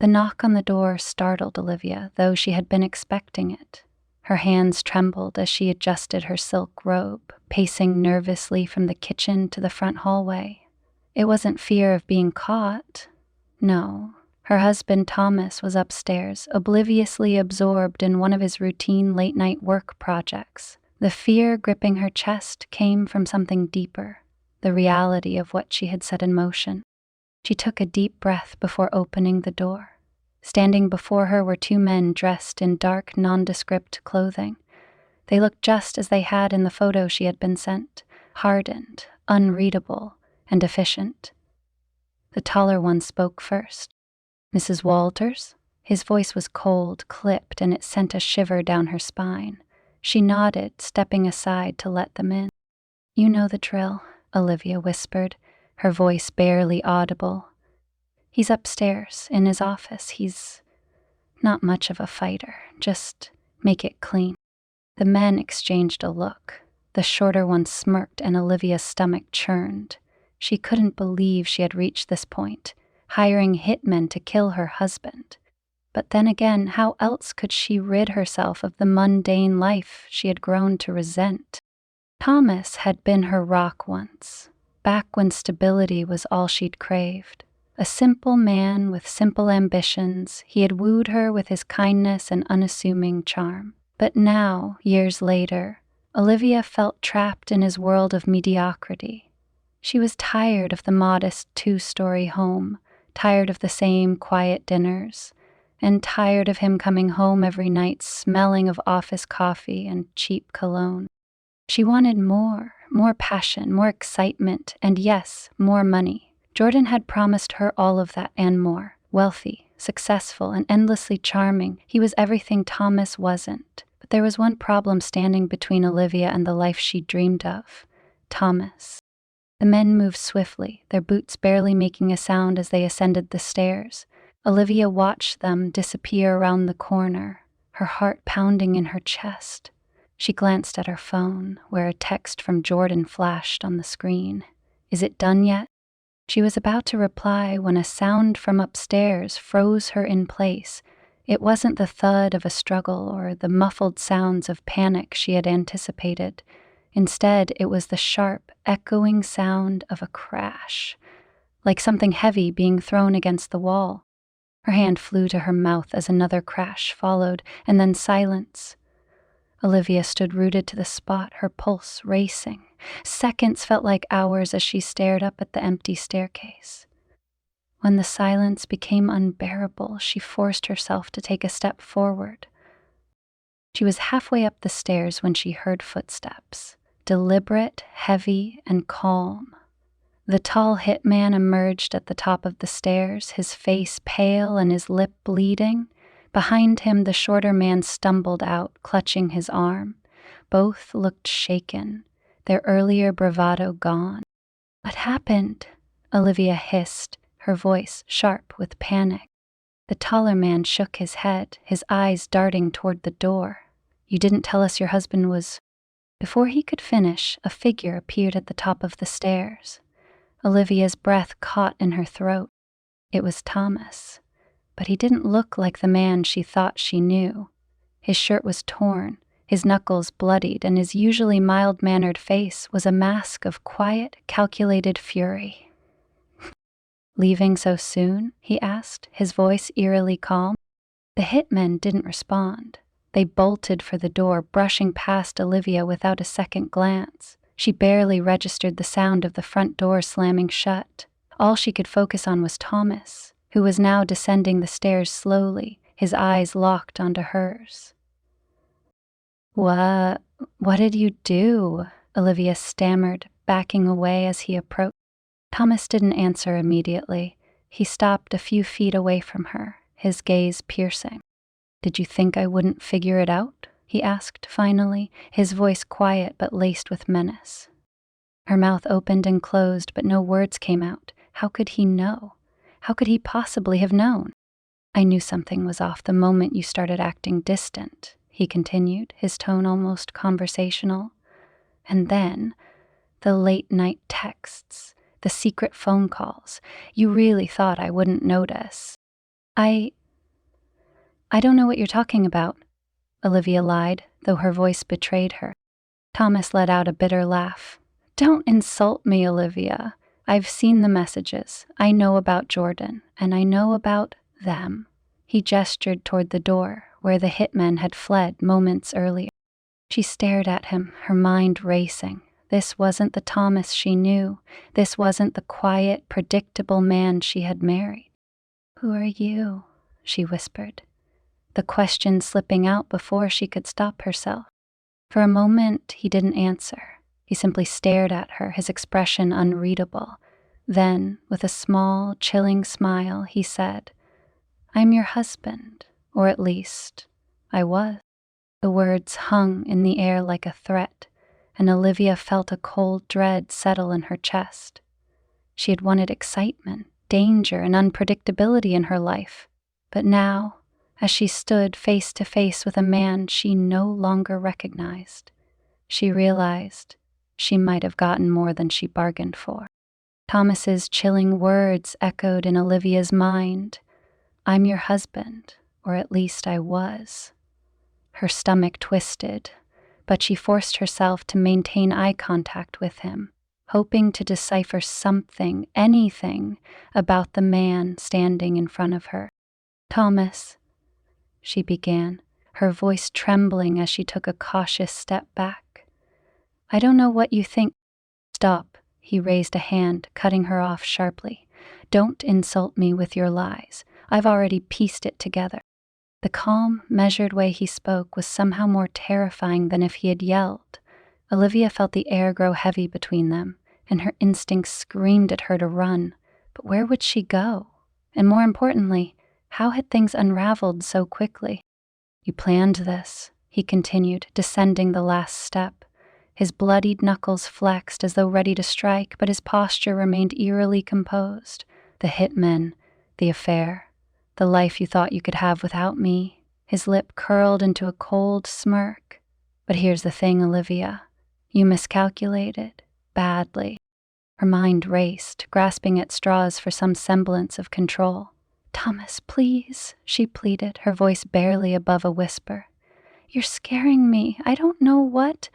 The knock on the door startled Olivia, though she had been expecting it. Her hands trembled as she adjusted her silk robe, pacing nervously from the kitchen to the front hallway. It wasn't fear of being caught. No, her husband Thomas was upstairs, obliviously absorbed in one of his routine late-night work projects. The fear gripping her chest came from something deeper, the reality of what she had set in motion. She took a deep breath before opening the door. Standing before her were two men dressed in dark, nondescript clothing. They looked just as they had in the photo she had been sent, hardened, unreadable, and efficient. The taller one spoke first. "Mrs. Walters?" His voice was cold, clipped, and it sent a shiver down her spine. She nodded, stepping aside to let them in. "You know the drill," Olivia whispered, her voice barely audible. "He's upstairs, in his office. He's not much of a fighter. Just make it clean." The men exchanged a look. The shorter one smirked and Olivia's stomach churned. She couldn't believe she had reached this point, hiring hitmen to kill her husband. But then again, how else could she rid herself of the mundane life she had grown to resent? Thomas had been her rock once, back when stability was all she'd craved. A simple man with simple ambitions, he had wooed her with his kindness and unassuming charm. But now, years later, Olivia felt trapped in his world of mediocrity. She was tired of the modest two-story home, tired of the same quiet dinners, and tired of him coming home every night smelling of office coffee and cheap cologne. She wanted more passion, more excitement, and yes, more money. Jordan had promised her all of that and more. Wealthy, successful, and endlessly charming, he was everything Thomas wasn't. But there was one problem standing between Olivia and the life she dreamed of: Thomas. The men moved swiftly, their boots barely making a sound as they ascended the stairs. Olivia watched them disappear around the corner, her heart pounding in her chest. She glanced at her phone, where a text from Jordan flashed on the screen. "Is it done yet?" She was about to reply when a sound from upstairs froze her in place. It wasn't the thud of a struggle or the muffled sounds of panic she had anticipated. Instead, it was the sharp, echoing sound of a crash, like something heavy being thrown against the wall. Her hand flew to her mouth as another crash followed, and then silence. Olivia stood rooted to the spot, her pulse racing. Seconds felt like hours as she stared up at the empty staircase. When the silence became unbearable, she forced herself to take a step forward. She was halfway up the stairs when she heard footsteps, deliberate, heavy, and calm. The tall hitman emerged at the top of the stairs, his face pale and his lip bleeding. Behind him, the shorter man stumbled out, clutching his arm. Both looked shaken, their earlier bravado gone. "What happened?" Olivia hissed, her voice sharp with panic. The taller man shook his head, his eyes darting toward the door. "You didn't tell us your husband was—" Before he could finish, a figure appeared at the top of the stairs. Olivia's breath caught in her throat. It was Thomas, but he didn't look like the man she thought she knew. His shirt was torn, his knuckles bloodied, and his usually mild-mannered face was a mask of quiet, calculated fury. "Leaving so soon?" he asked, his voice eerily calm. The hitmen didn't respond. They bolted for the door, brushing past Olivia without a second glance. She barely registered the sound of the front door slamming shut. All she could focus on was Thomas, who was now descending the stairs slowly, his eyes locked onto hers. What did you do?" Olivia stammered, backing away as he approached. Thomas didn't answer immediately. He stopped a few feet away from her, his gaze piercing. "Did you think I wouldn't figure it out?" he asked finally, his voice quiet but laced with menace. Her mouth opened and closed, but no words came out. How could he know? How could he possibly have known? "I knew something was off the moment you started acting distant," he continued, his tone almost conversational. "And then, the late-night texts, the secret phone calls. You really thought I wouldn't notice." I don't know what you're talking about, Olivia lied, though her voice betrayed her. Thomas let out a bitter laugh. Don't insult me, Olivia. I've seen the messages. I know about Jordan, and I know about them. He gestured toward the door, where the hitmen had fled moments earlier. She stared at him, her mind racing. This wasn't the Thomas she knew. This wasn't the quiet, predictable man she had married. "Who are you?" she whispered, the question slipping out before she could stop herself. For a moment, he didn't answer. He simply stared at her, his expression unreadable. Then, with a small, chilling smile, he said, "I'm your husband, or at least, I was." The words hung in the air like a threat, and Olivia felt a cold dread settle in her chest. She had wanted excitement, danger, and unpredictability in her life, but now, as she stood face to face with a man she no longer recognized, she realized she might have gotten more than she bargained for. Thomas's chilling words echoed in Olivia's mind. "I'm your husband, or at least I was." Her stomach twisted, but she forced herself to maintain eye contact with him, hoping to decipher something, anything, about the man standing in front of her. "Thomas," she began, her voice trembling as she took a cautious step back. "I don't know what you think." "Stop," he raised a hand, cutting her off sharply. "Don't insult me with your lies. I've already pieced it together." The calm, measured way he spoke was somehow more terrifying than if he had yelled. Olivia felt the air grow heavy between them, and her instincts screamed at her to run. But where would she go? And more importantly, how had things unraveled so quickly? "You planned this," he continued, descending the last step. His bloodied knuckles flexed as though ready to strike, but his posture remained eerily composed. "The hitmen, the affair, the life you thought you could have without me." His lip curled into a cold smirk. "But here's the thing, Olivia. You miscalculated. Badly." Her mind raced, grasping at straws for some semblance of control. "Thomas, please," she pleaded, her voice barely above a whisper. "You're scaring me. I don't know what—"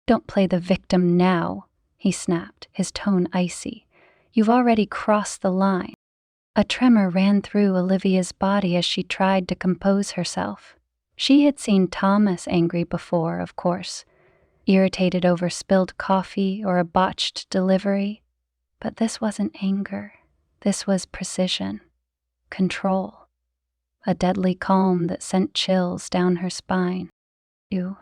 "Don't play the victim now," he snapped, his tone icy. "You've already crossed the line." A tremor ran through Olivia's body as she tried to compose herself. She had seen Thomas angry before, of course, irritated over spilled coffee or a botched delivery. But this wasn't anger. This was precision, control, a deadly calm that sent chills down her spine. You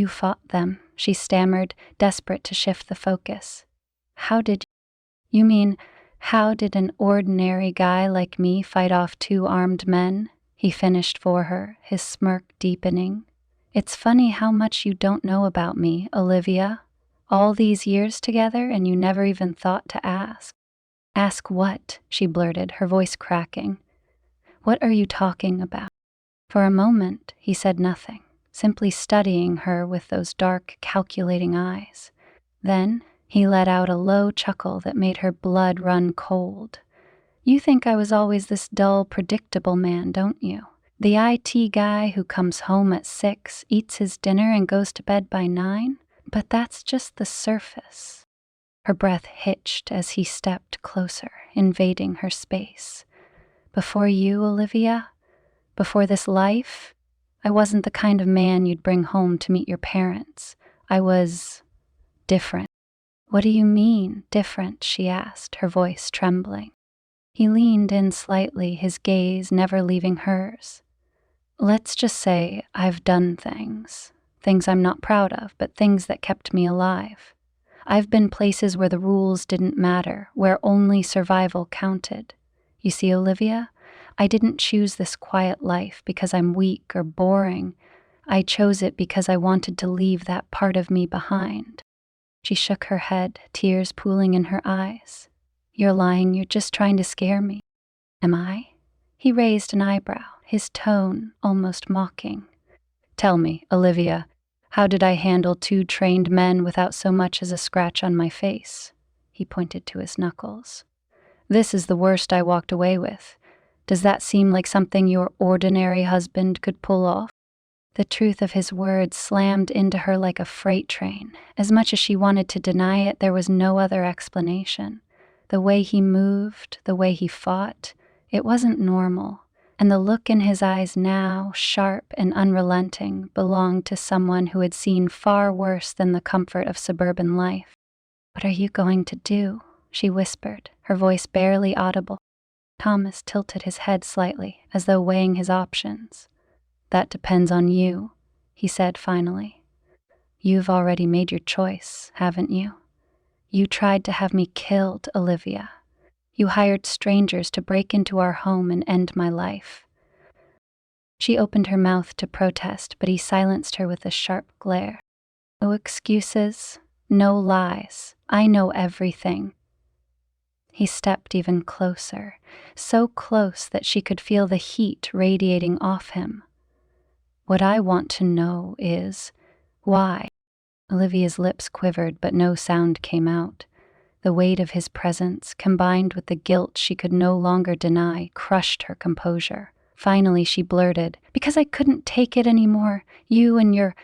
fought them," she stammered, desperate to shift the focus. "How did you mean, how did an ordinary guy like me fight off 2 armed men?" He finished for her, his smirk deepening. "It's funny how much you don't know about me, Olivia. All these years together and you never even thought to ask." "Ask what?" she blurted, her voice cracking. "What are you talking about?" For a moment, he said nothing, simply studying her with those dark, calculating eyes. Then he let out a low chuckle that made her blood run cold. "You think I was always this dull, predictable man, don't you? The IT guy who comes home at 6, eats his dinner, and goes to bed by 9? But that's just the surface." Her breath hitched as he stepped closer, invading her space. "Before you, Olivia, before this life, I wasn't the kind of man you'd bring home to meet your parents. I was different." "What do you mean, different?" she asked, her voice trembling. He leaned in slightly, his gaze never leaving hers. "Let's just say I've done things I'm not proud of, but things that kept me alive. I've been places where the rules didn't matter, where only survival counted. You see, Olivia, I didn't choose this quiet life because I'm weak or boring. I chose it because I wanted to leave that part of me behind." She shook her head, tears pooling in her eyes. "You're lying, you're just trying to scare me." "Am I?" He raised an eyebrow, his tone almost mocking. "Tell me, Olivia, how did I handle 2 trained men without so much as a scratch on my face?" He pointed to his knuckles. "This is the worst I walked away with. Does that seem like something your ordinary husband could pull off? The truth of his words slammed into her like a freight train. As much as she wanted to deny it, there was no other explanation. The way he moved, the way he fought, it wasn't normal. And the look in his eyes now, sharp and unrelenting, belonged to someone who had seen far worse than the comfort of suburban life. "What are you going to do?" she whispered, her voice barely audible. Thomas tilted his head slightly, as though weighing his options. "That depends on you," he said finally. "You've already made your choice, haven't you? You tried to have me killed, Olivia. You hired strangers to break into our home and end my life." She opened her mouth to protest, but he silenced her with a sharp glare. "No excuses, no lies. I know everything." He stepped even closer, so close that she could feel the heat radiating off him. "What I want to know is, why?" Olivia's lips quivered, but no sound came out. The weight of his presence, combined with the guilt she could no longer deny, crushed her composure. Finally, she blurted, "Because I couldn't take it anymore. You and your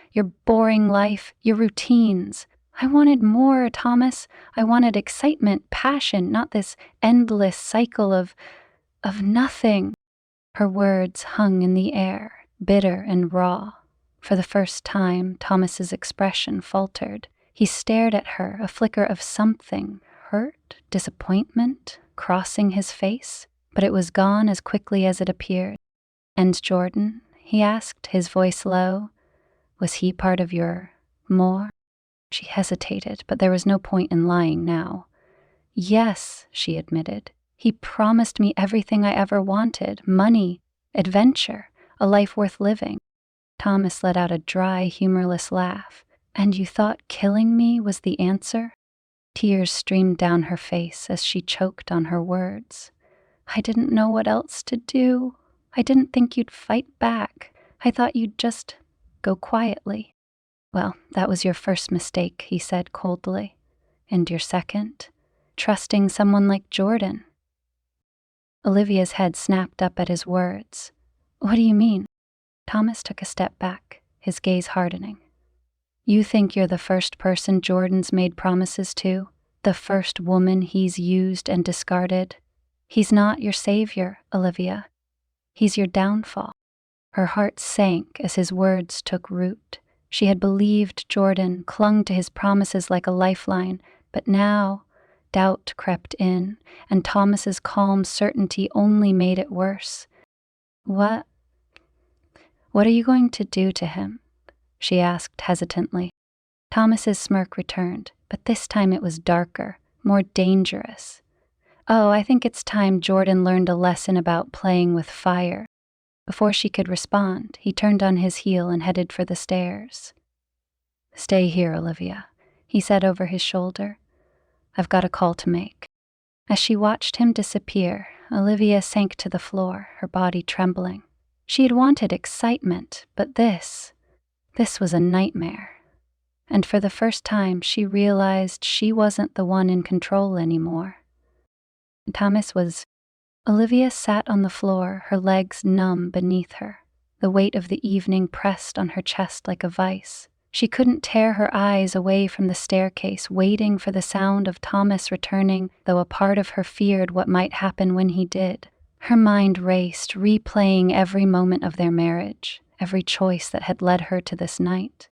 boring life, your routines. I wanted more, Thomas. I wanted excitement, passion, not this endless cycle of nothing." Her words hung in the air, bitter and raw. For the first time, Thomas's expression faltered. He stared at her, a flicker of something, hurt, disappointment, crossing his face, but it was gone as quickly as it appeared. "And Jordan?" he asked, his voice low. "Was he part of your more?" She hesitated, but there was no point in lying now. "Yes," she admitted. "He promised me everything I ever wanted: money, adventure, a life worth living." Thomas let out a dry, humorless laugh. "And you thought killing me was the answer?" Tears streamed down her face as she choked on her words. "I didn't know what else to do. I didn't think you'd fight back. I thought you'd just go quietly." "Well, that was your first mistake," he said coldly. "And your second? Trusting someone like Jordan." Olivia's head snapped up at his words. "What do you mean?" Thomas took a step back, his gaze hardening. "You think you're the first person Jordan's made promises to? The first woman he's used and discarded? He's not your savior, Olivia. He's your downfall." Her heart sank as his words took root. She had believed Jordan, clung to his promises like a lifeline, but now doubt crept in, and Thomas's calm certainty only made it worse. What are you going to do to him?" she asked hesitantly. Thomas's smirk returned, but this time it was darker, more dangerous. "Oh, I think it's time Jordan learned a lesson about playing with fire." Before she could respond, he turned on his heel and headed for the stairs. "Stay here, Olivia," he said over his shoulder. "I've got a call to make." As she watched him disappear, Olivia sank to the floor, her body trembling. She had wanted excitement, but this was a nightmare. And for the first time, she realized she wasn't the one in control anymore. Olivia sat on the floor, her legs numb beneath her. The weight of the evening pressed on her chest like a vice. She couldn't tear her eyes away from the staircase, waiting for the sound of Thomas returning, though a part of her feared what might happen when he did. Her mind raced, replaying every moment of their marriage, every choice that had led her to this night.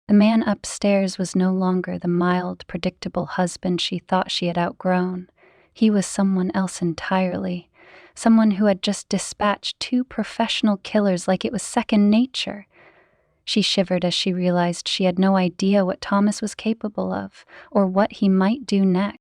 The man upstairs was no longer the mild, predictable husband she thought she had outgrown. He was someone else entirely, someone who had just dispatched 2 professional killers like it was second nature. She shivered as she realized she had no idea what Thomas was capable of, or what he might do next.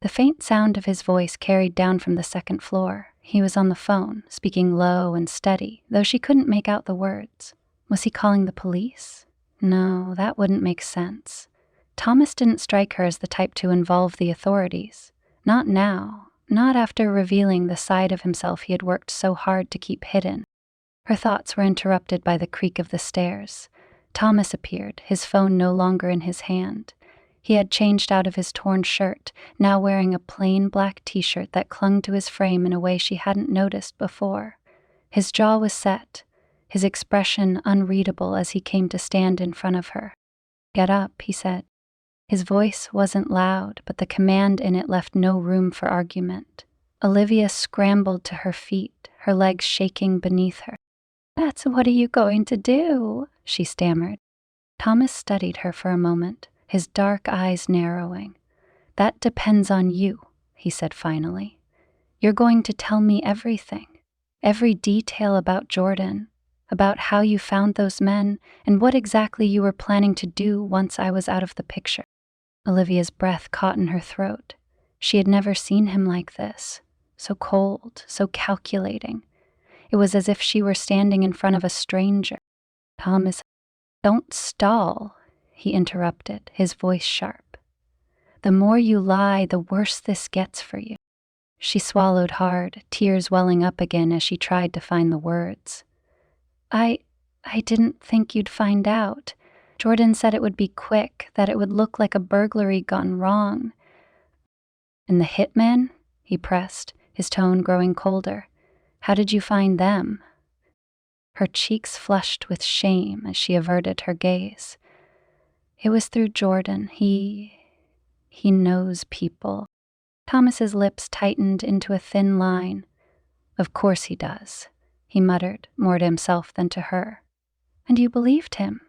The faint sound of his voice carried down from the second floor. He was on the phone, speaking low and steady, though she couldn't make out the words. Was he calling the police? No, that wouldn't make sense. Thomas didn't strike her as the type to involve the authorities. Not now, not after revealing the side of himself he had worked so hard to keep hidden. Her thoughts were interrupted by the creak of the stairs. Thomas appeared, his phone no longer in his hand. He had changed out of his torn shirt, now wearing a plain black t-shirt that clung to his frame in a way she hadn't noticed before. His jaw was set, his expression unreadable as he came to stand in front of her. "Get up," he said. His voice wasn't loud, but the command in it left no room for argument. Olivia scrambled to her feet, her legs shaking beneath her. "What are you going to do?" she stammered. Thomas studied her for a moment, his dark eyes narrowing. "That depends on you," he said finally. "You're going to tell me everything, every detail about Jordan, about how you found those men, and what exactly you were planning to do once I was out of the picture." Olivia's breath caught in her throat. She had never seen him like this, so cold, so calculating. It was as if she were standing in front of a stranger. "Thomas, don't stall," he interrupted, his voice sharp. "The more you lie, the worse this gets for you." She swallowed hard, tears welling up again as she tried to find the words. I didn't think you'd find out. Jordan said it would be quick, that it would look like a burglary gone wrong." "And the hitmen?" he pressed, his tone growing colder. "How did you find them?" Her cheeks flushed with shame as she averted her gaze. "It was through Jordan. He knows people." Thomas's lips tightened into a thin line. "Of course he does," he muttered, more to himself than to her. "And you believed him?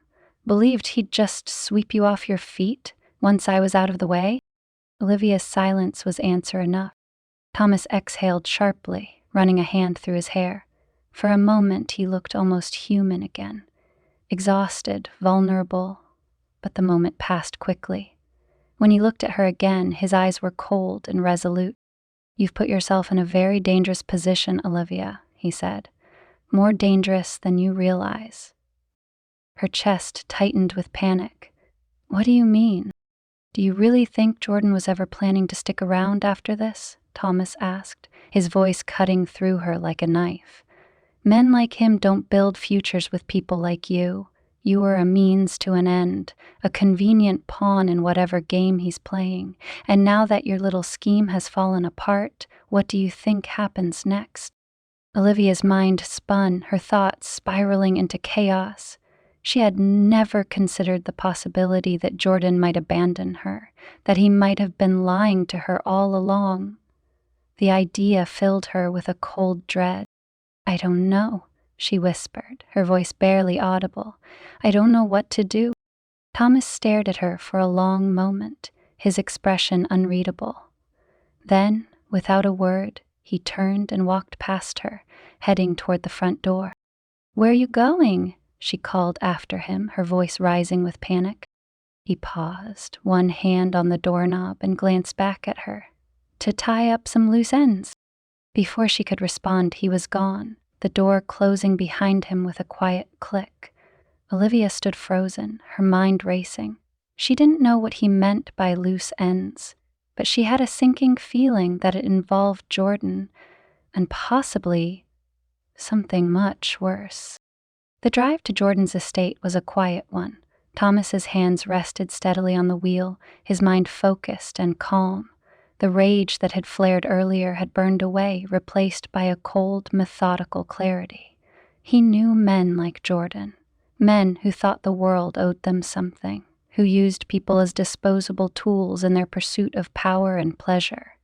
Believed he'd just sweep you off your feet once I was out of the way?" Olivia's silence was answer enough. Thomas exhaled sharply, running a hand through his hair. For a moment he looked almost human again, exhausted, vulnerable, but the moment passed quickly. When he looked at her again, his eyes were cold and resolute. "You've put yourself in a very dangerous position, Olivia," he said. "More dangerous than you realize." Her chest tightened with panic. "What do you mean? Do you really think Jordan was ever planning to stick around after this?" Thomas asked, his voice cutting through her like a knife. "Men like him don't build futures with people like you. You were a means to an end, a convenient pawn in whatever game he's playing. And now that your little scheme has fallen apart, what do you think happens next?" Olivia's mind spun, her thoughts spiraling into chaos. She had never considered the possibility that Jordan might abandon her, that he might have been lying to her all along. The idea filled her with a cold dread. "I don't know," she whispered, her voice barely audible. "I don't know what to do." Thomas stared at her for a long moment, his expression unreadable. Then, without a word, he turned and walked past her, heading toward the front door. "Where are you going?" she called after him, her voice rising with panic. He paused, one hand on the doorknob, and glanced back at her. "To tie up some loose ends." Before she could respond, he was gone, the door closing behind him with a quiet click. Olivia stood frozen, her mind racing. She didn't know what he meant by loose ends, but she had a sinking feeling that it involved Jordan, and possibly something much worse. The drive to Jordan's estate was a quiet one. Thomas's hands rested steadily on the wheel, his mind focused and calm. The rage that had flared earlier had burned away, replaced by a cold, methodical clarity. He knew men like Jordan, men who thought the world owed them something, who used people as disposable tools in their pursuit of power and pleasure.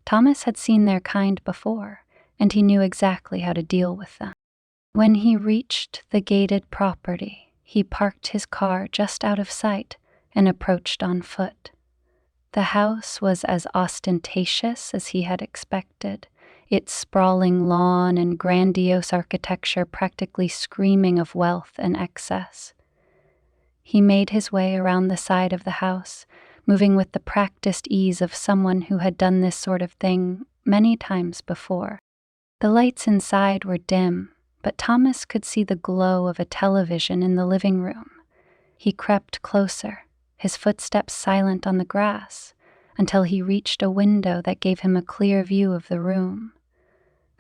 Thomas had seen their kind before, and he knew exactly how to deal with them. When he reached the gated property, he parked his car just out of sight and approached on foot. The house was as ostentatious as he had expected, its sprawling lawn and grandiose architecture practically screaming of wealth and excess. He made his way around the side of the house, moving with the practiced ease of someone who had done this sort of thing many times before. The lights inside were dim, but Thomas could see the glow of a television in the living room. He crept closer, his footsteps silent on the grass, until he reached a window that gave him a clear view of the room.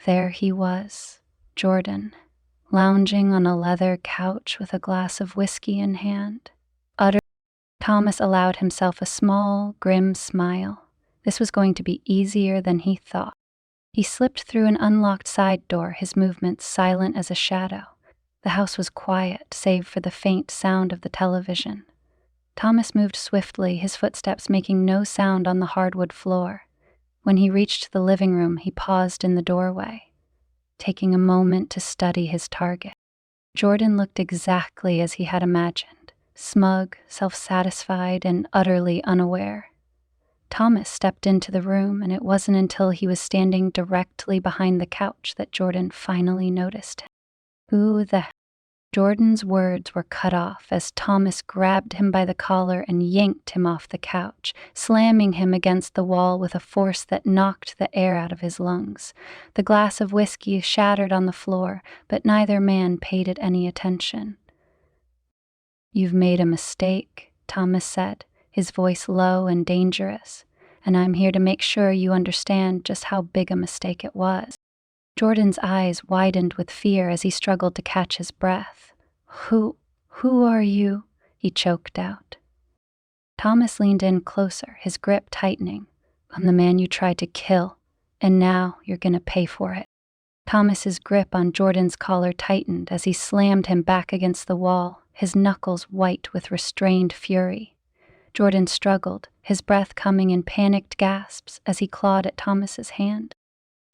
There he was, Jordan, lounging on a leather couch with a glass of whiskey in hand, utterly Thomas allowed himself a small, grim smile. This was going to be easier than he thought. He slipped through an unlocked side door, his movements silent as a shadow. The house was quiet, save for the faint sound of the television. Thomas moved swiftly, his footsteps making no sound on the hardwood floor. When he reached the living room, he paused in the doorway, taking a moment to study his target. Jordan looked exactly as he had imagined, smug, self-satisfied, and utterly unaware. Thomas stepped into the room, and it wasn't until he was standing directly behind the couch that Jordan finally noticed him. Who the hell? Jordan's words were cut off as Thomas grabbed him by the collar and yanked him off the couch, slamming him against the wall with a force that knocked the air out of his lungs. The glass of whiskey shattered on the floor, but neither man paid it any attention. "You've made a mistake," Thomas said, his voice low and dangerous, "and I'm here to make sure you understand just how big a mistake it was." Jordan's eyes widened with fear as he struggled to catch his breath. Who are you?" he choked out. Thomas leaned in closer, his grip tightening. "I'm the man you tried to kill, and now you're gonna pay for it." Thomas's grip on Jordan's collar tightened as he slammed him back against the wall, his knuckles white with restrained fury. Jordan struggled, his breath coming in panicked gasps as he clawed at Thomas's hand.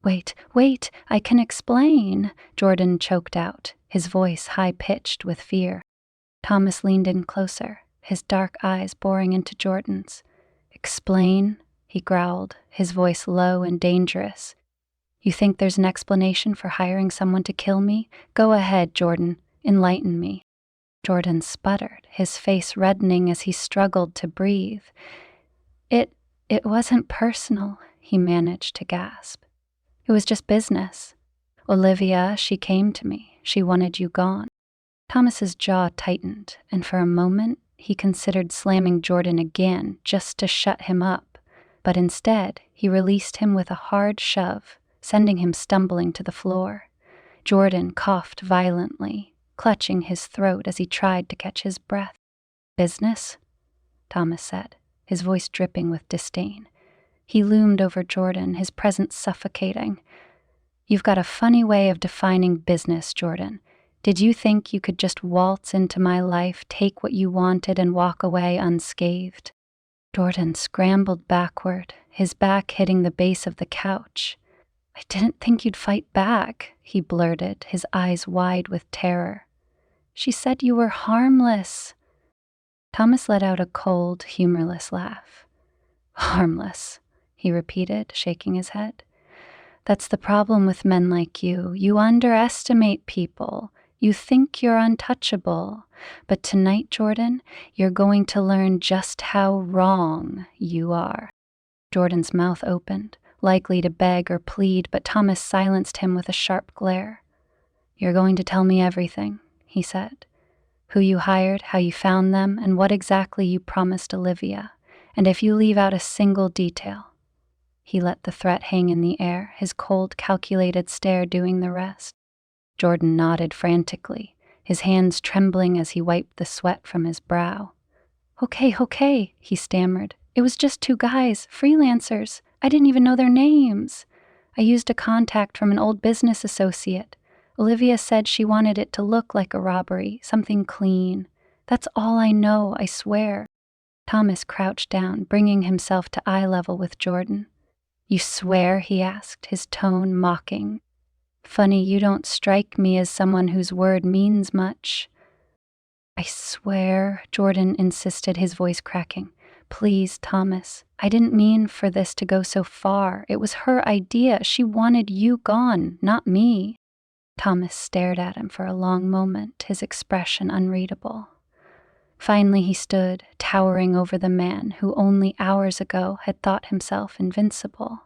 Wait, I can explain," Jordan choked out, his voice high-pitched with fear. Thomas leaned in closer, his dark eyes boring into Jordan's. "Explain?" he growled, his voice low and dangerous. "You think there's an explanation for hiring someone to kill me? Go ahead, Jordan. Enlighten me." Jordan sputtered, his face reddening as he struggled to breathe. It wasn't personal," he managed to gasp. "It was just business. Olivia, she came to me. She wanted you gone." Thomas's jaw tightened, and for a moment he considered slamming Jordan again just to shut him up. But instead, he released him with a hard shove, sending him stumbling to the floor. Jordan coughed violently, clutching his throat as he tried to catch his breath. "Business?" Thomas said, his voice dripping with disdain. He loomed over Jordan, his presence suffocating. "You've got a funny way of defining business, Jordan. Did you think you could just waltz into my life, take what you wanted, and walk away unscathed?" Jordan scrambled backward, his back hitting the base of the couch. "I didn't think you'd fight back," he blurted, his eyes wide with terror. "She said you were harmless." Thomas let out a cold, humorless laugh. "Harmless," he repeated, shaking his head. "That's the problem with men like you. You underestimate people. You think you're untouchable. But tonight, Jordan, you're going to learn just how wrong you are." Jordan's mouth opened, likely to beg or plead, but Thomas silenced him with a sharp glare. "You're going to tell me everything," he said. "Who you hired, how you found them, and what exactly you promised Olivia. And if you leave out a single detail—" He let the threat hang in the air, his cold, calculated stare doing the rest. Jordan nodded frantically, his hands trembling as he wiped the sweat from his brow. Okay, he stammered. "It was just 2 guys, freelancers. I didn't even know their names. I used a contact from an old business associate. Olivia said she wanted it to look like a robbery, something clean. That's all I know, I swear." Thomas crouched down, bringing himself to eye level with Jordan. "You swear?" he asked, his tone mocking. "Funny, you don't strike me as someone whose word means much." "I swear," Jordan insisted, his voice cracking. "Please, Thomas, I didn't mean for this to go so far. It was her idea. She wanted you gone, not me." Thomas stared at him for a long moment, his expression unreadable. Finally he stood, towering over the man who only hours ago had thought himself invincible.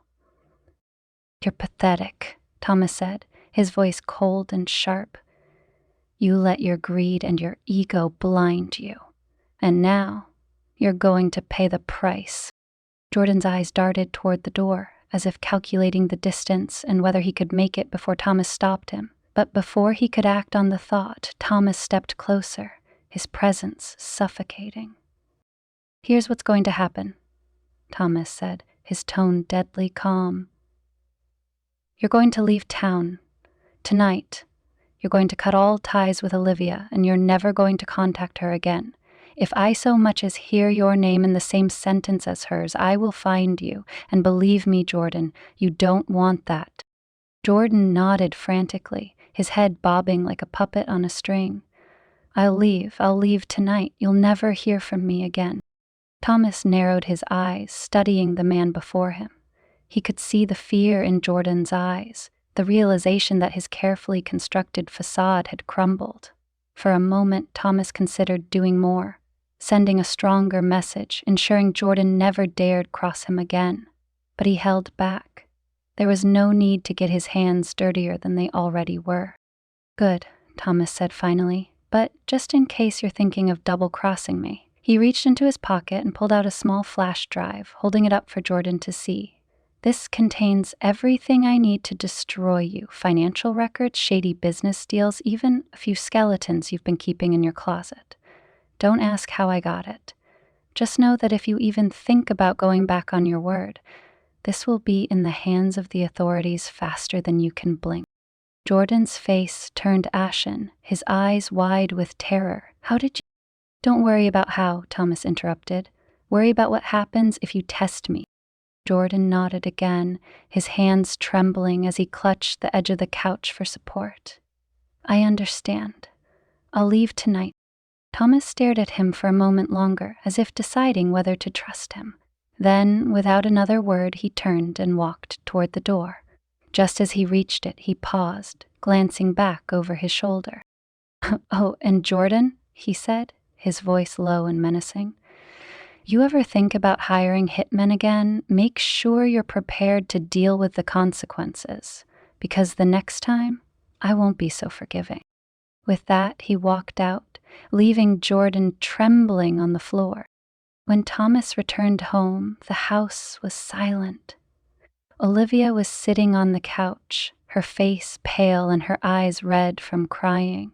"You're pathetic," Thomas said, his voice cold and sharp. "You let your greed and your ego blind you. And now, you're going to pay the price." Jordan's eyes darted toward the door, as if calculating the distance and whether he could make it before Thomas stopped him. But before he could act on the thought, Thomas stepped closer, his presence suffocating. Here's what's going to happen, Thomas said, his tone deadly calm. You're going to leave town. Tonight. You're going to cut all ties with Olivia, and you're never going to contact her again. If I so much as hear your name in the same sentence as hers, I will find you. And believe me, Jordan, you don't want that. Jordan nodded frantically, his head bobbing like a puppet on a string. I'll leave tonight. You'll never hear from me again. Thomas narrowed his eyes, studying the man before him. He could see the fear in Jordan's eyes, the realization that his carefully constructed facade had crumbled. For a moment, Thomas considered doing more, sending a stronger message, ensuring Jordan never dared cross him again. But he held back. There was no need to get his hands dirtier than they already were. Good, Thomas said finally, but just in case you're thinking of double-crossing me. He reached into his pocket and pulled out a small flash drive, holding it up for Jordan to see. This contains everything I need to destroy you. Financial records, shady business deals, even a few skeletons you've been keeping in your closet. Don't ask how I got it. Just know that if you even think about going back on your word, this will be in the hands of the authorities faster than you can blink. Jordan's face turned ashen, his eyes wide with terror. How did you— Don't worry about how, Thomas interrupted. Worry about what happens if you test me. Jordan nodded again, his hands trembling as he clutched the edge of the couch for support. I understand. I'll leave tonight. Thomas stared at him for a moment longer, as if deciding whether to trust him. Then, without another word, he turned and walked toward the door. Just as he reached it, he paused, glancing back over his shoulder. Oh, and Jordan, he said, his voice low and menacing. You ever think about hiring hitmen again? Make sure you're prepared to deal with the consequences, because the next time, I won't be so forgiving. With that, he walked out, leaving Jordan trembling on the floor. When Thomas returned home, the house was silent. Olivia was sitting on the couch, her face pale and her eyes red from crying.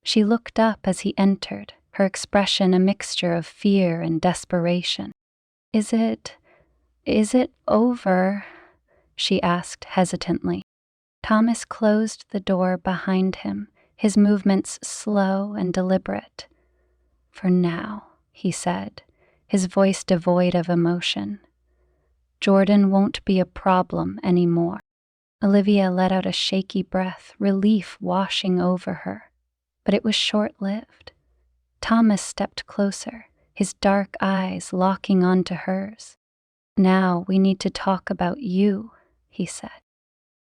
She looked up as he entered, her expression a mixture of fear and desperation. Is it over? She asked hesitantly. Thomas closed the door behind him, his movements slow and deliberate. For now, he said, his voice devoid of emotion. Jordan won't be a problem anymore. Olivia let out a shaky breath, relief washing over her. But it was short-lived. Thomas stepped closer, his dark eyes locking onto hers. Now we need to talk about you, he said.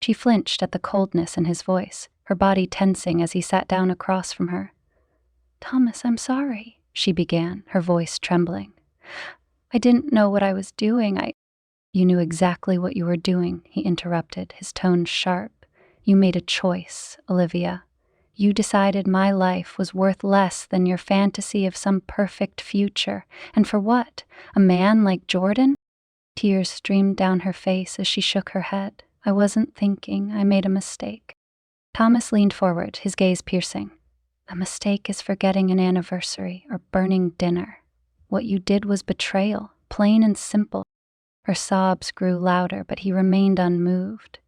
She flinched at the coldness in his voice, her body tensing as he sat down across from her. Thomas, I'm sorry, she began, her voice trembling. I didn't know what I was doing. You knew exactly what you were doing, he interrupted, his tone sharp. You made a choice, Olivia. You decided my life was worth less than your fantasy of some perfect future. And for what? A man like Jordan? Tears streamed down her face as she shook her head. I wasn't thinking. I made a mistake. Thomas leaned forward, his gaze piercing. A mistake is forgetting an anniversary or burning dinner. What you did was betrayal, plain and simple. Her sobs grew louder, but he remained unmoved.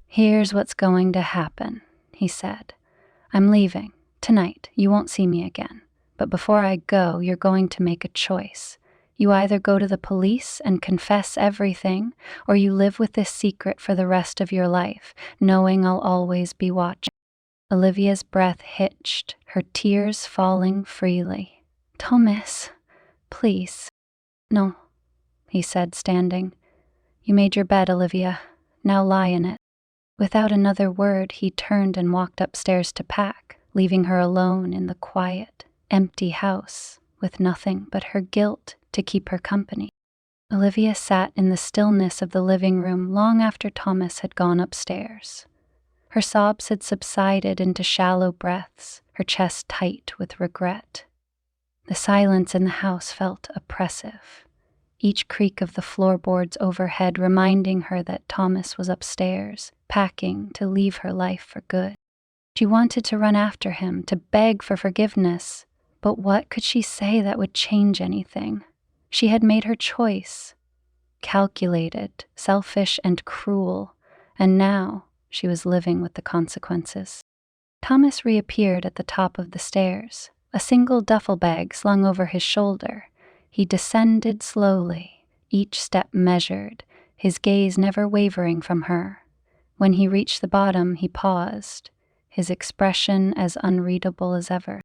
Here's what's going to happen, he said. I'm leaving. Tonight. You won't see me again. But before I go, you're going to make a choice. You either go to the police and confess everything, or you live with this secret for the rest of your life, knowing I'll always be watching. Olivia's breath hitched, her tears falling freely. Thomas, please. No, he said, standing. You made your bed, Olivia. Now lie in it. Without another word, he turned and walked upstairs to pack, leaving her alone in the quiet, empty house, with nothing but her guilt to keep her company. Olivia sat in the stillness of the living room long after Thomas had gone upstairs. Her sobs had subsided into shallow breaths, her chest tight with regret. The silence in the house felt oppressive, each creak of the floorboards overhead reminding her that Thomas was upstairs, packing to leave her life for good. She wanted to run after him, to beg for forgiveness, but what could she say that would change anything? She had made her choice, calculated, selfish, and cruel, and now she was living with the consequences. Thomas reappeared at the top of the stairs, a single duffel bag slung over his shoulder. He descended slowly, each step measured, his gaze never wavering from her. When he reached the bottom, he paused, his expression as unreadable as ever.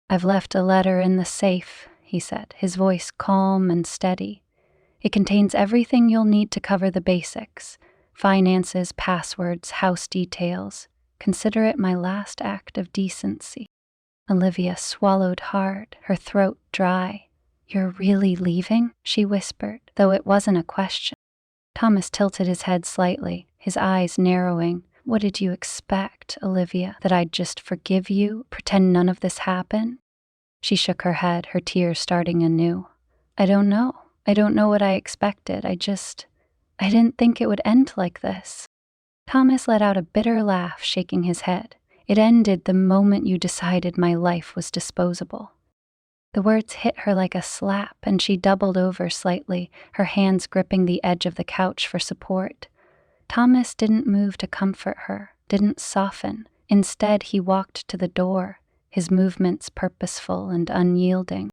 "I've left a letter in the safe," he said, his voice calm and steady. "It contains everything you'll need to cover the basics: finances, passwords, house details. Consider it my last act of decency." Olivia swallowed hard, her throat dry. "You're really leaving?" she whispered, though it wasn't a question. Thomas tilted his head slightly, his eyes narrowing. "What did you expect, Olivia? That I'd just forgive you, pretend none of this happened?" She shook her head, her tears starting anew. I don't know what I expected. I didn't think it would end like this." Thomas let out a bitter laugh, shaking his head. "It ended the moment you decided my life was disposable." The words hit her like a slap, and she doubled over slightly, her hands gripping the edge of the couch for support. Thomas didn't move to comfort her, didn't soften. Instead, he walked to the door, his movements purposeful and unyielding.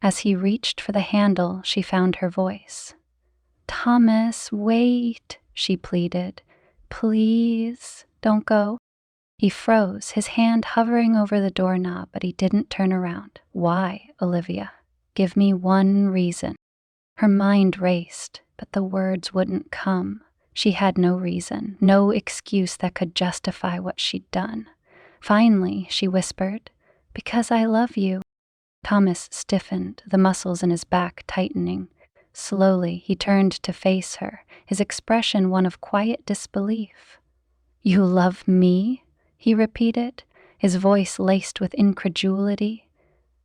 As he reached for the handle, she found her voice. "Thomas, wait," she pleaded. "Please, don't go." He froze, his hand hovering over the doorknob, but he didn't turn around. "Why, Olivia? Give me one reason." Her mind raced, but the words wouldn't come. She had no reason, no excuse that could justify what she'd done. Finally, she whispered, "Because I love you." Thomas stiffened, the muscles in his back tightening. Slowly, he turned to face her, his expression one of quiet disbelief. "You love me?" he repeated, his voice laced with incredulity.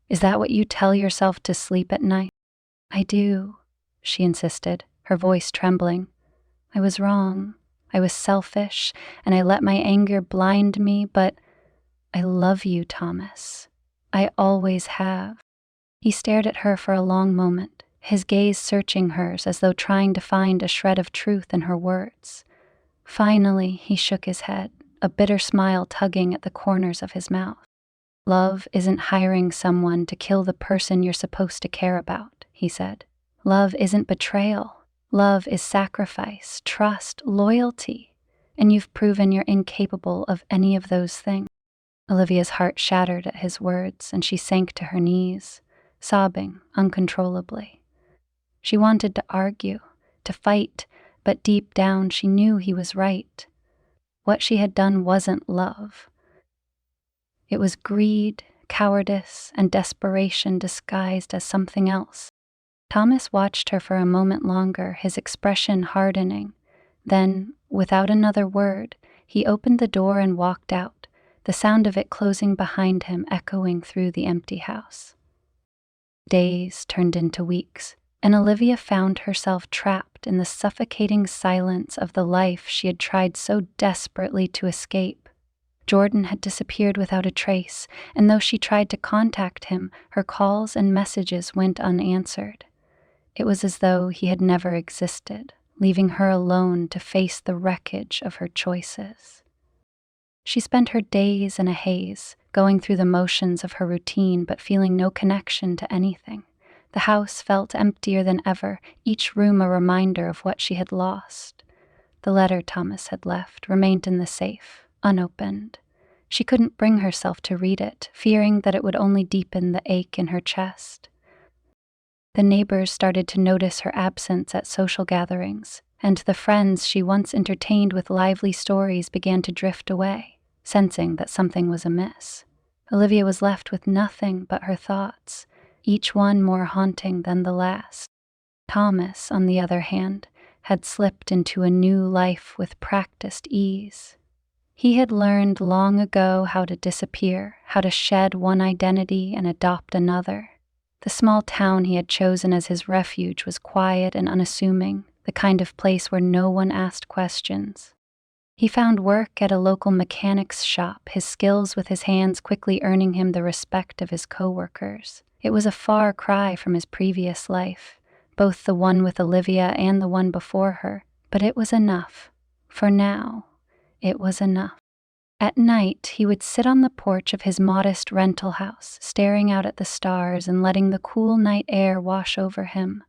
"Is that what you tell yourself to sleep at night?" "I do," she insisted, her voice trembling. "I was wrong. I was selfish, and I let my anger blind me, but I love you, Thomas. I always have." He stared at her for a long moment, his gaze searching hers as though trying to find a shred of truth in her words. Finally, he shook his head, a bitter smile tugging at the corners of his mouth. "Love isn't hiring someone to kill the person you're supposed to care about," he said. "Love isn't betrayal. Love is sacrifice, trust, loyalty, and you've proven you're incapable of any of those things." Olivia's heart shattered at his words, and she sank to her knees, sobbing uncontrollably. She wanted to argue, to fight, but deep down she knew he was right. What she had done wasn't love. It was greed, cowardice, and desperation disguised as something else. Thomas watched her for a moment longer, his expression hardening. Then, without another word, he opened the door and walked out, the sound of it closing behind him echoing through the empty house. Days turned into weeks, and Olivia found herself trapped in the suffocating silence of the life she had tried so desperately to escape. Jordan had disappeared without a trace, and though she tried to contact him, her calls and messages went unanswered. It was as though he had never existed, leaving her alone to face the wreckage of her choices. She spent her days in a haze, going through the motions of her routine but feeling no connection to anything. The house felt emptier than ever, each room a reminder of what she had lost. The letter Thomas had left remained in the safe, unopened. She couldn't bring herself to read it, fearing that it would only deepen the ache in her chest. The neighbors started to notice her absence at social gatherings, and the friends she once entertained with lively stories began to drift away, sensing that something was amiss. Olivia was left with nothing but her thoughts, each one more haunting than the last. Thomas, on the other hand, had slipped into a new life with practiced ease. He had learned long ago how to disappear, how to shed one identity and adopt another. The small town he had chosen as his refuge was quiet and unassuming, the kind of place where no one asked questions. He found work at a local mechanic's shop, his skills with his hands quickly earning him the respect of his coworkers. It was a far cry from his previous life, both the one with Olivia and the one before her, but it was enough. For now, it was enough. At night, he would sit on the porch of his modest rental house, staring out at the stars and letting the cool night air wash over him.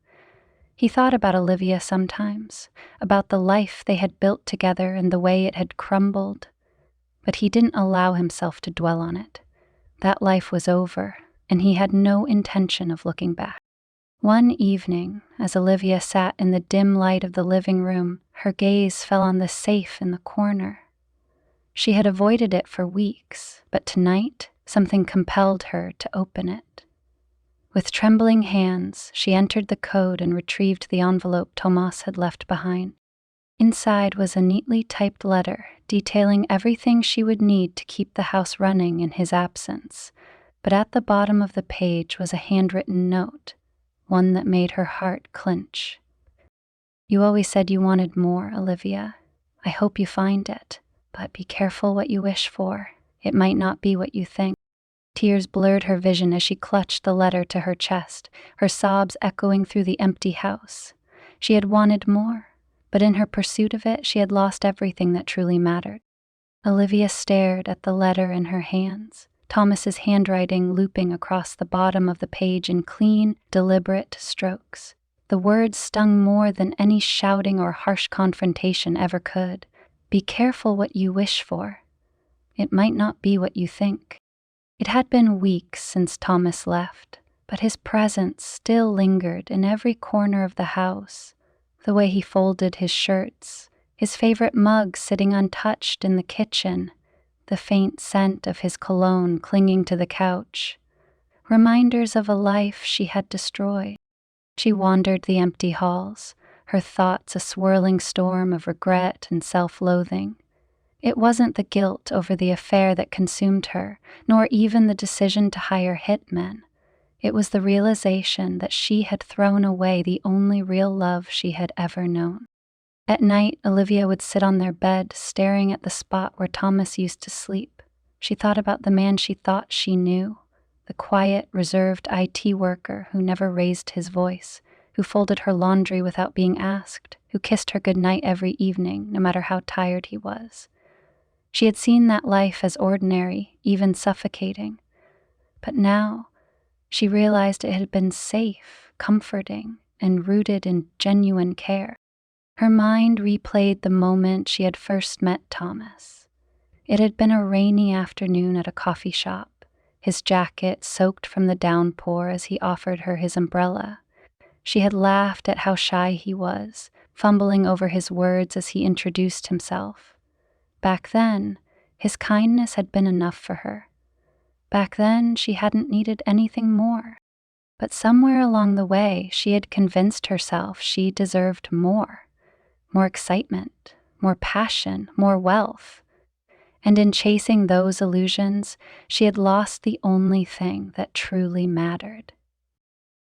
He thought about Olivia sometimes, about the life they had built together and the way it had crumbled. But he didn't allow himself to dwell on it. That life was over, and he had no intention of looking back. One evening, as Olivia sat in the dim light of the living room, her gaze fell on the safe in the corner. She had avoided it for weeks, but tonight something compelled her to open it. With trembling hands, she entered the code and retrieved the envelope Tomas had left behind. Inside was a neatly typed letter detailing everything she would need to keep the house running in his absence, but at the bottom of the page was a handwritten note, one that made her heart clench. "You always said you wanted more, Olivia. I hope you find it. But be careful what you wish for. It might not be what you think." Tears blurred her vision as she clutched the letter to her chest, her sobs echoing through the empty house. She had wanted more, but in her pursuit of it, she had lost everything that truly mattered. Olivia stared at the letter in her hands, Thomas's handwriting looping across the bottom of the page in clean, deliberate strokes. The words stung more than any shouting or harsh confrontation ever could. Be careful what you wish for. It might not be what you think. It had been weeks since Thomas left, but his presence still lingered in every corner of the house. The way he folded his shirts, his favorite mug sitting untouched in the kitchen, the faint scent of his cologne clinging to the couch. Reminders of a life she had destroyed. She wandered the empty halls, her thoughts a swirling storm of regret and self-loathing. It wasn't the guilt over the affair that consumed her, nor even the decision to hire hitmen. It was the realization that she had thrown away the only real love she had ever known. At night, Olivia would sit on their bed, staring at the spot where Thomas used to sleep. She thought about the man she thought she knew, the quiet, reserved IT worker who never raised his voice, who folded her laundry without being asked, who kissed her goodnight every evening, no matter how tired he was. She had seen that life as ordinary, even suffocating. But now, she realized it had been safe, comforting, and rooted in genuine care. Her mind replayed the moment she had first met Thomas. It had been a rainy afternoon at a coffee shop, his jacket soaked from the downpour as he offered her his umbrella. She had laughed at how shy he was, fumbling over his words as he introduced himself. Back then, his kindness had been enough for her. Back then, she hadn't needed anything more. But somewhere along the way, she had convinced herself she deserved more. More excitement, more passion, more wealth. And in chasing those illusions, she had lost the only thing that truly mattered.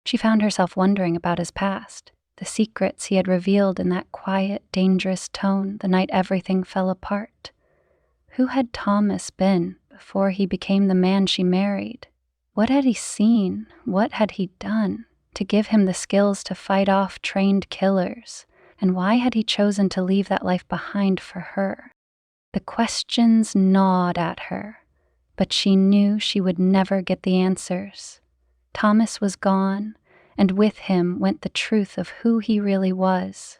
She found herself wondering about his past, the secrets he had revealed in that quiet, dangerous tone the night everything fell apart. Who had Thomas been before he became the man she married? What had he seen? What had he done to give him the skills to fight off trained killers? And why had he chosen to leave that life behind for her? The questions gnawed at her, but she knew she would never get the answers. Thomas was gone, and with him went the truth of who he really was.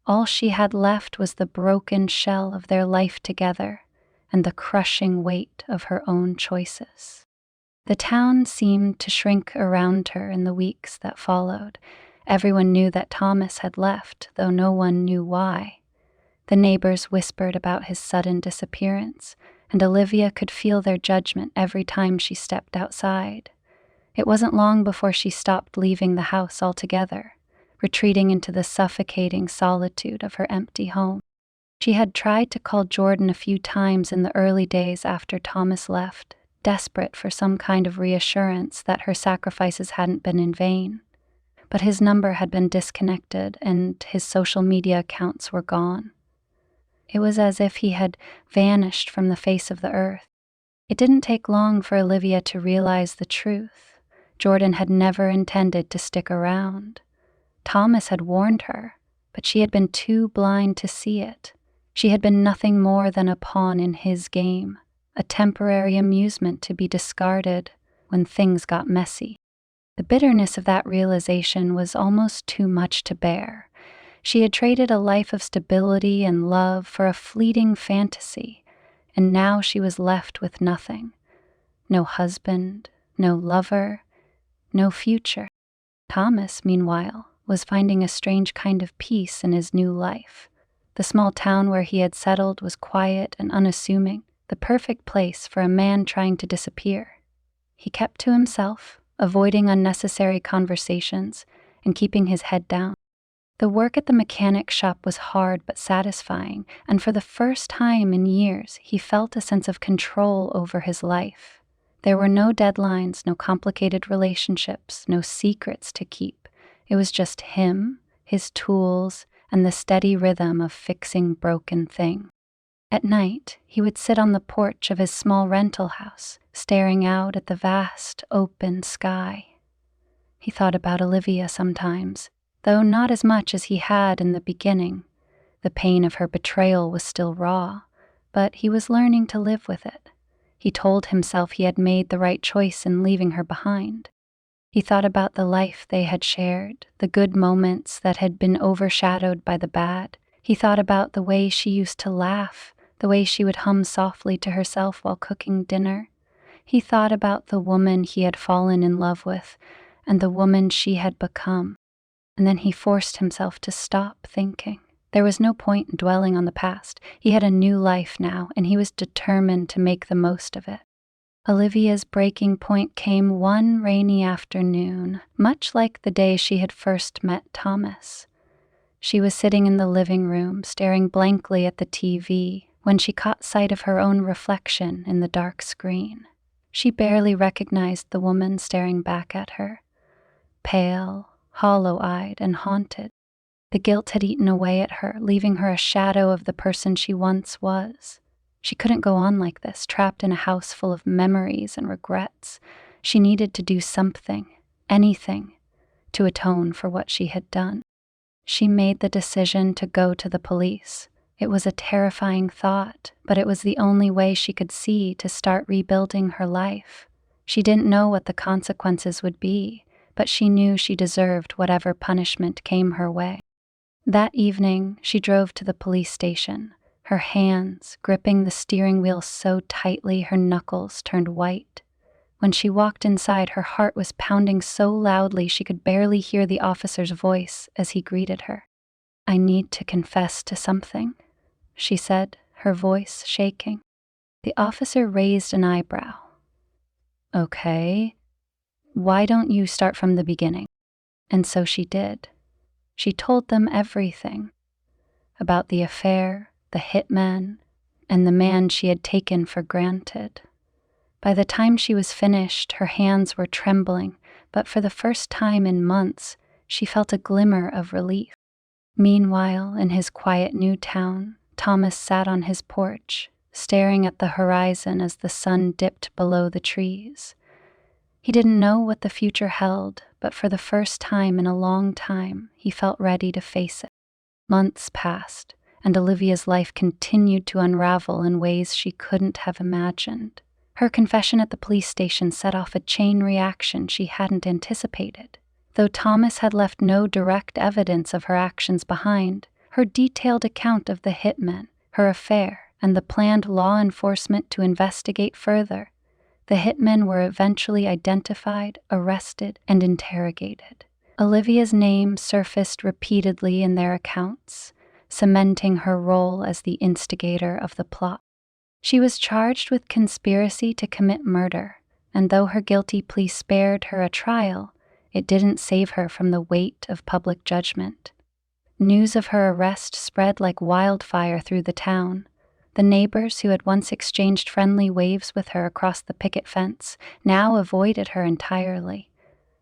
All she had left was the broken shell of their life together and the crushing weight of her own choices. The town seemed to shrink around her in the weeks that followed. Everyone knew that Thomas had left, though no one knew why. The neighbors whispered about his sudden disappearance, and Olivia could feel their judgment every time she stepped outside. It wasn't long before she stopped leaving the house altogether, retreating into the suffocating solitude of her empty home. She had tried to call Jordan a few times in the early days after Thomas left, desperate for some kind of reassurance that her sacrifices hadn't been in vain. But his number had been disconnected and his social media accounts were gone. It was as if he had vanished from the face of the earth. It didn't take long for Olivia to realize the truth. Jordan had never intended to stick around. Thomas had warned her, but she had been too blind to see it. She had been nothing more than a pawn in his game, a temporary amusement to be discarded when things got messy. The bitterness of that realization was almost too much to bear. She had traded a life of stability and love for a fleeting fantasy, and now she was left with nothing. No husband, no lover, no future. Thomas, meanwhile, was finding a strange kind of peace in his new life. The small town where he had settled was quiet and unassuming, the perfect place for a man trying to disappear. He kept to himself, avoiding unnecessary conversations and keeping his head down. The work at the mechanic shop was hard but satisfying, and for the first time in years, he felt a sense of control over his life. There were no deadlines, no complicated relationships, no secrets to keep. It was just him, his tools, and the steady rhythm of fixing broken things. At night, he would sit on the porch of his small rental house, staring out at the vast, open sky. He thought about Olivia sometimes, though not as much as he had in the beginning. The pain of her betrayal was still raw, but he was learning to live with it. He told himself he had made the right choice in leaving her behind. He thought about the life they had shared, the good moments that had been overshadowed by the bad. He thought about the way she used to laugh, the way she would hum softly to herself while cooking dinner. He thought about the woman he had fallen in love with and the woman she had become. And then he forced himself to stop thinking. There was no point in dwelling on the past. He had a new life now, and he was determined to make the most of it. Olivia's breaking point came one rainy afternoon, much like the day she had first met Thomas. She was sitting in the living room, staring blankly at the TV, when she caught sight of her own reflection in the dark screen. She barely recognized the woman staring back at her. Pale, hollow-eyed, and haunted. The guilt had eaten away at her, leaving her a shadow of the person she once was. She couldn't go on like this, trapped in a house full of memories and regrets. She needed to do something, anything, to atone for what she had done. She made the decision to go to the police. It was a terrifying thought, but it was the only way she could see to start rebuilding her life. She didn't know what the consequences would be, but she knew she deserved whatever punishment came her way. That evening, she drove to the police station, her hands gripping the steering wheel so tightly her knuckles turned white. When she walked inside, her heart was pounding so loudly she could barely hear the officer's voice as he greeted her. "I need to confess to something," she said, her voice shaking. The officer raised an eyebrow. "Okay, why don't you start from the beginning?" And so she did. She told them everything about the affair, the hitman, and the man she had taken for granted. By the time she was finished, her hands were trembling, but for the first time in months, she felt a glimmer of relief. Meanwhile, in his quiet new town, Thomas sat on his porch, staring at the horizon as the sun dipped below the trees. He didn't know what the future held, but for the first time in a long time, he felt ready to face it. Months passed, and Olivia's life continued to unravel in ways she couldn't have imagined. Her confession at the police station set off a chain reaction she hadn't anticipated. Though Thomas had left no direct evidence of her actions behind, her detailed account of the hitmen, her affair, and the planned law enforcement to investigate further. The hitmen were eventually identified, arrested, and interrogated. Olivia's name surfaced repeatedly in their accounts, cementing her role as the instigator of the plot. She was charged with conspiracy to commit murder, and though her guilty plea spared her a trial, it didn't save her from the weight of public judgment. News of her arrest spread like wildfire through the town. The neighbors who had once exchanged friendly waves with her across the picket fence now avoided her entirely.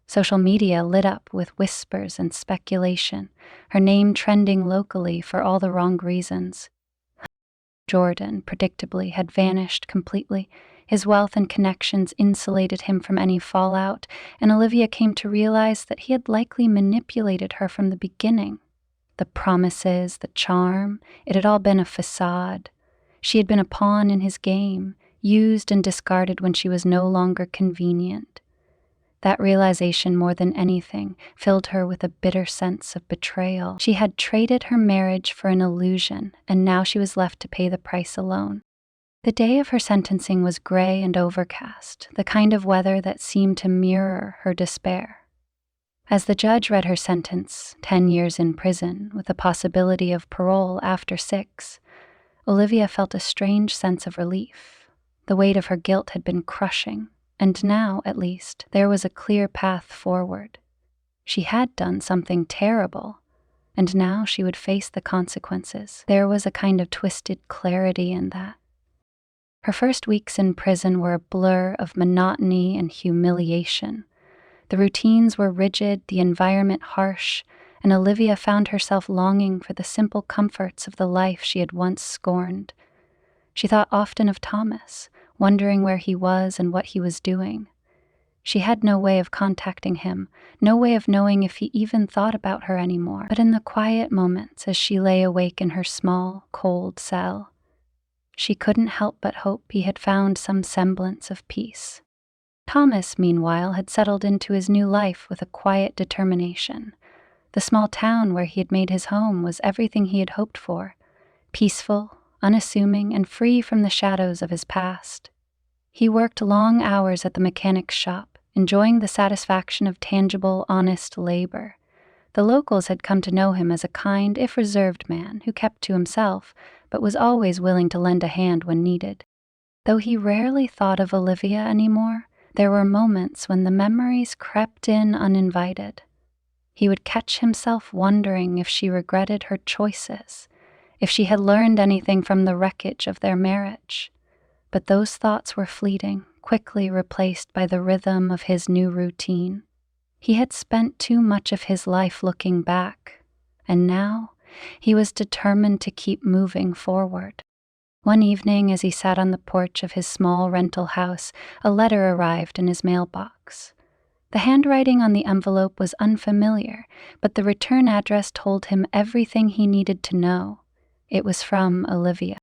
Social media lit up with whispers and speculation, her name trending locally for all the wrong reasons. Jordan, predictably, had vanished completely. His wealth and connections insulated him from any fallout, and Olivia came to realize that he had likely manipulated her from the beginning. The promises, the charm, it had all been a facade. She had been a pawn in his game, used and discarded when she was no longer convenient. That realization, more than anything, filled her with a bitter sense of betrayal. She had traded her marriage for an illusion, and now she was left to pay the price alone. The day of her sentencing was gray and overcast, the kind of weather that seemed to mirror her despair. As the judge read her sentence, 10 years in prison, with the possibility of parole after 6, Olivia felt a strange sense of relief. The weight of her guilt had been crushing, and now, at least, there was a clear path forward. She had done something terrible, and now she would face the consequences. There was a kind of twisted clarity in that. Her first weeks in prison were a blur of monotony and humiliation. The routines were rigid, the environment harsh, and Olivia found herself longing for the simple comforts of the life she had once scorned. She thought often of Thomas, wondering where he was and what he was doing. She had no way of contacting him, no way of knowing if he even thought about her anymore. But in the quiet moments as she lay awake in her small, cold cell, she couldn't help but hope he had found some semblance of peace. Thomas, meanwhile, had settled into his new life with a quiet determination. The small town where he had made his home was everything he had hoped for, peaceful, unassuming, and free from the shadows of his past. He worked long hours at the mechanic's shop, enjoying the satisfaction of tangible, honest labor. The locals had come to know him as a kind, if reserved man who kept to himself, but was always willing to lend a hand when needed. Though he rarely thought of Olivia anymore, there were moments when the memories crept in uninvited. He would catch himself wondering if she regretted her choices, if she had learned anything from the wreckage of their marriage. But those thoughts were fleeting, quickly replaced by the rhythm of his new routine. He had spent too much of his life looking back, and now he was determined to keep moving forward. One evening, as he sat on the porch of his small rental house, a letter arrived in his mailbox. The handwriting on the envelope was unfamiliar, but the return address told him everything he needed to know. It was from Olivia.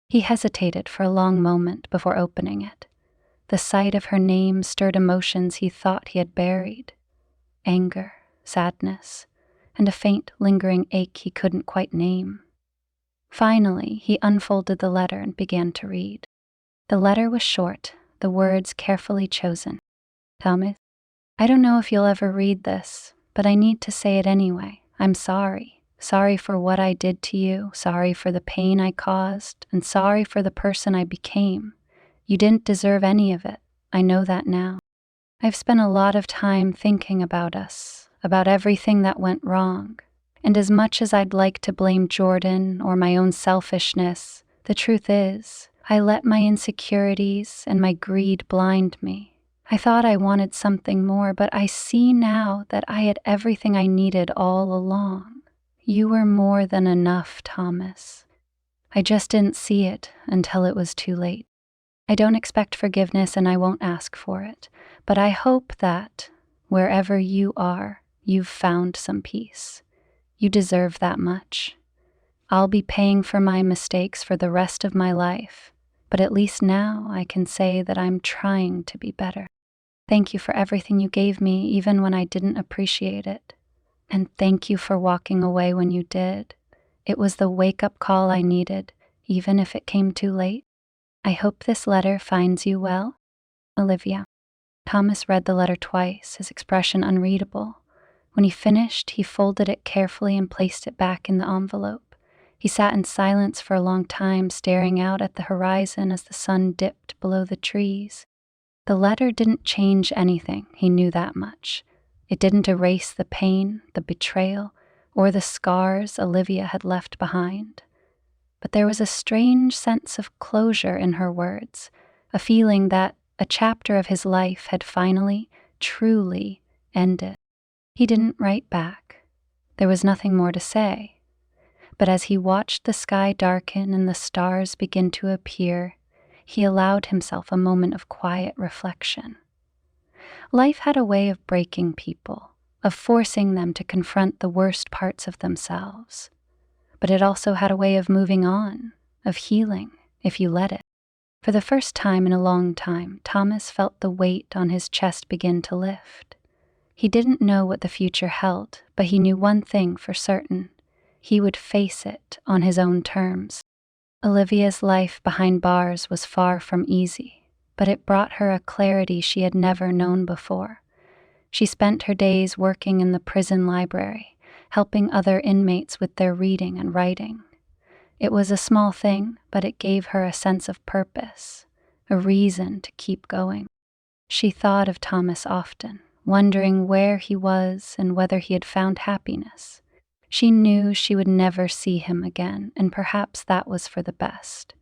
He hesitated for a long moment before opening it. The sight of her name stirred emotions he thought he had buried. Anger, sadness, and a faint, lingering ache he couldn't quite name. Finally, he unfolded the letter and began to read. The letter was short, the words carefully chosen. Thomas, I don't know if you'll ever read this, but I need to say it anyway. I'm sorry. Sorry for what I did to you, sorry for the pain I caused, and sorry for the person I became. You didn't deserve any of it. I know that now. I've spent a lot of time thinking about us, about everything that went wrong. And as much as I'd like to blame Jordan or my own selfishness, the truth is, I let my insecurities and my greed blind me. I thought I wanted something more, but I see now that I had everything I needed all along. You were more than enough, Thomas. I just didn't see it until it was too late. I don't expect forgiveness and I won't ask for it, but I hope that, wherever you are, you've found some peace. You deserve that much. I'll be paying for my mistakes for the rest of my life, but at least now I can say that I'm trying to be better. Thank you for everything you gave me, even when I didn't appreciate it. And thank you for walking away when you did. It was the wake-up call I needed, even if it came too late. I hope this letter finds you well, Olivia. Thomas read the letter twice, his expression unreadable. When he finished, he folded it carefully and placed it back in the envelope. He sat in silence for a long time, staring out at the horizon as the sun dipped below the trees. The letter didn't change anything, he knew that much. It didn't erase the pain, the betrayal, or the scars Olivia had left behind. But there was a strange sense of closure in her words, a feeling that a chapter of his life had finally, truly ended. He didn't write back. There was nothing more to say. But as he watched the sky darken and the stars begin to appear, He allowed himself a moment of quiet reflection. Life had a way of breaking people, of forcing them to confront the worst parts of themselves. But it also had a way of moving on, of healing, if you let it. For the first time in a long time, Thomas felt the weight on his chest begin to lift. He didn't know what the future held, but he knew one thing for certain. He would face it on his own terms. Olivia's life behind bars was far from easy, but it brought her a clarity she had never known before. She spent her days working in the prison library, helping other inmates with their reading and writing. It was a small thing, but it gave her a sense of purpose, a reason to keep going. She thought of Thomas often, wondering where he was and whether he had found happiness. She knew she would never see him again, and perhaps that was for the best.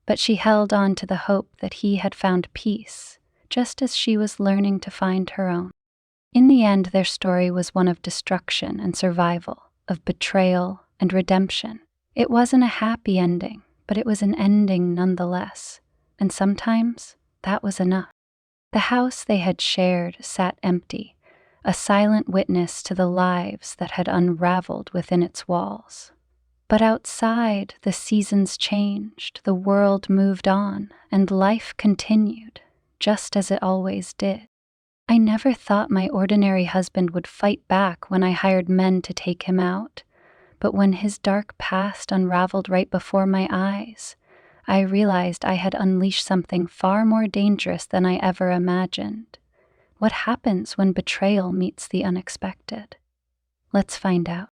But she held on to the hope that he had found peace, just as she was learning to find her own. In the end, their story was one of destruction and survival, of betrayal and redemption. It wasn't a happy ending, but it was an ending nonetheless, and sometimes that was enough. The house they had shared sat empty, a silent witness to the lives that had unraveled within its walls. But outside, the seasons changed, the world moved on, and life continued, just as it always did. I never thought my ordinary husband would fight back when I hired men to take him out, but when his dark past unraveled right before my eyes, I realized I had unleashed something far more dangerous than I ever imagined. What happens when betrayal meets the unexpected? Let's find out.